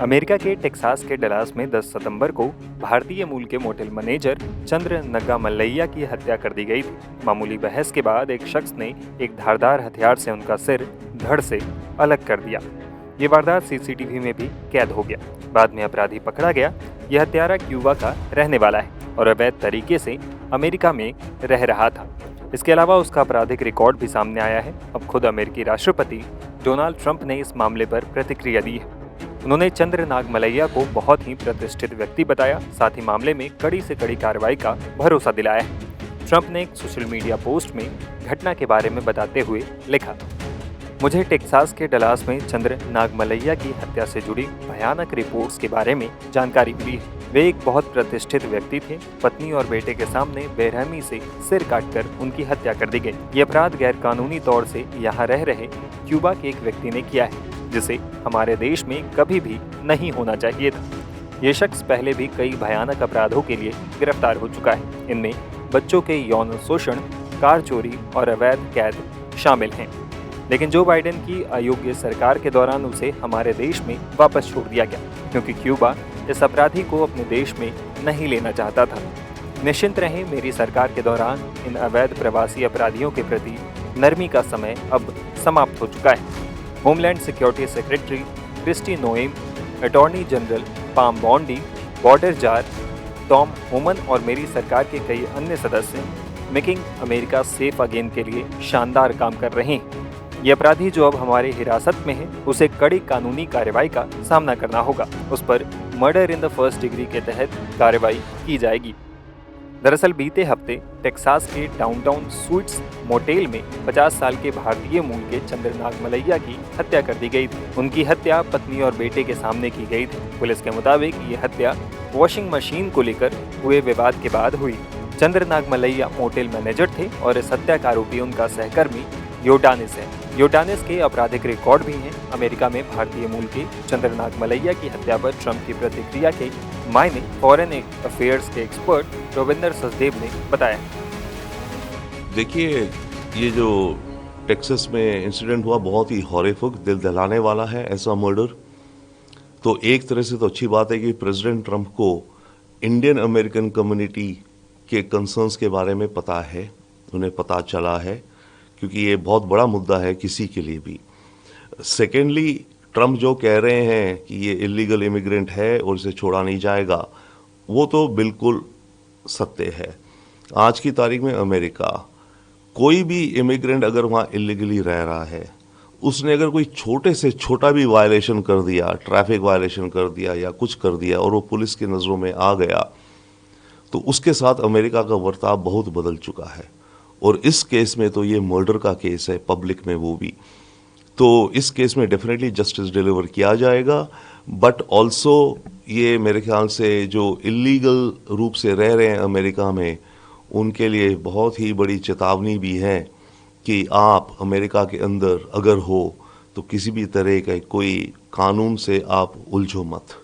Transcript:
America के Texas के Dallas में 10 सितंबर को भारतीय मूल के मोटेल मैनेजर चंद्र नग्गा मल्लैया की हत्या कर दी गई थी। मामूली बहस के बाद एक शख्स ने एक धारदार हथियार से उनका सिर धड़ से अलग कर दिया। ये वारदात सीसीटीवी में भी कैद हो गया। बाद में अपराधी पकड़ा गया। यह हत्यारा क्यूबा का रहने वाला है और अवैध तरीके से अमेरिका में रह रहा था। इसके अलावा उसका आपराधिक रिकॉर्ड भी सामने आया है। अब खुद अमेरिकी राष्ट्रपति डोनाल्ड ट्रंप ने इस मामले पर प्रतिक्रिया दी है। उन्होंने चंद्र नाग मल्लैया को बहुत ही प्रतिष्ठित व्यक्ति बताया, साथ ही मामले में कड़ी से कड़ी कार्रवाई का भरोसा दिलाया है। ट्रंप ने एक सोशल मीडिया पोस्ट में घटना के बारे में बताते हुए लिखा, मुझे टेक्सास के डलास में चंद्र नाग मल्लैया की हत्या से जुड़ी भयानक रिपोर्ट्स के बारे में जानकारी मिली है। वे एक बहुत प्रतिष्ठित व्यक्ति थे। पत्नी और बेटे के सामने बेरहमी से सिर काटकर उनकी हत्या कर दी गई। ये अपराध गैर कानूनी तौर से यहाँ रह रहे क्यूबा के एक व्यक्ति ने किया है, जिसे हमारे देश में कभी भी नहीं होना चाहिए था। ये शख्स पहले भी कई भयानक अपराधों के लिए गिरफ्तार हो चुका है। इनमें बच्चों के यौन शोषण, कार चोरी और अवैध कैद शामिल हैं। लेकिन जो बाइडेन की अयोग्य सरकार के दौरान उसे हमारे देश में वापस छोड़ दिया गया, क्योंकि क्यूबा इस अपराधी को अपने देश में नहीं लेना चाहता था। निश्चिंत रहें, मेरी सरकार के दौरान इन अवैध प्रवासी अपराधियों के प्रति नरमी का समय अब समाप्त हो चुका है। Homeland security secretary Kristi Noem, attorney general Pam Bondi, border czar Tom Homan और मेरी सरकार के कई अन्य सदस्य मेकिंग अमेरिका सेफ अगेन के लिए शानदार काम कर रहे हैं। ये अपराधी जो अब हमारी हिरासत में है, उसे कड़ी कानूनी कार्रवाई का सामना करना होगा। उस पर murder in the first degree के तहत कार्रवाई की जाएगी। दरअसल बीते हफ्ते टेक्सास के डाउनटाउन स्वीट्स मोटेल में 50 साल के भारतीय मूल के चंद्र नाग मल्लैया की हत्या कर दी गई थी। उनकी हत्या पत्नी और बेटे के सामने की गई थी। पुलिस के मुताबिक ये हत्या वॉशिंग मशीन को लेकर हुए विवाद के बाद हुई। चंद्र नाग मल्लैया मोटेल मैनेजर थे और इस हत्या का आरोपी उनका सहकर्मी योटानिस है। योटानिस के आपराधिक रिकॉर्ड भी हैं। अमेरिका में भारतीय मूल के चंद्र नाग मल्लैया की हत्या पर ट्रंप की प्रतिक्रिया के मायने फॉरेन अफेयर्स के एक्सपर्ट रविंदर सचदेव ने बताया। देखिए, ये जो टेक्सास में इंसिडेंट हुआ बहुत ही हॉरिफिक, दिल दहलाने वाला है। ऐसा मर्डर तो एक तरह से तो अच्छी बात है कि प्रेसिडेंट ट्रंप को इंडियन अमेरिकन कम्युनिटी के कंसर्न्स के बारे में पता है, उन्हें पता चला है, क्योंकि ये बहुत बड़ा मुद्दा है किसी के लिए भी। सेकेंडली, ट्रंप जो कह रहे हैं कि ये इलीगल इमिग्रेंट है और इसे छोड़ा नहीं जाएगा, वो तो बिल्कुल सत्य है। आज की तारीख में अमेरिका, कोई भी इमिग्रेंट अगर वहाँ इलीगली रह रहा है, उसने अगर कोई छोटे से छोटा भी वायलेशन कर दिया, ट्रैफिक वायलेशन कर दिया या कुछ कर दिया और वो पुलिस की नज़रों में आ गया, तो उसके साथ अमेरिका का बर्ताव बहुत बदल चुका है। और इस केस में तो ये मर्डर का केस है, पब्लिक में वो भी, तो इस केस में डेफिनेटली जस्टिस डिलीवर किया जाएगा। बट ऑल्सो ये मेरे ख्याल से जो इलीगल रूप से रह रहे हैं अमेरिका में, उनके लिए बहुत ही बड़ी चेतावनी भी है कि आप अमेरिका के अंदर अगर हो तो किसी भी तरह का कोई कानून से आप उलझो मत।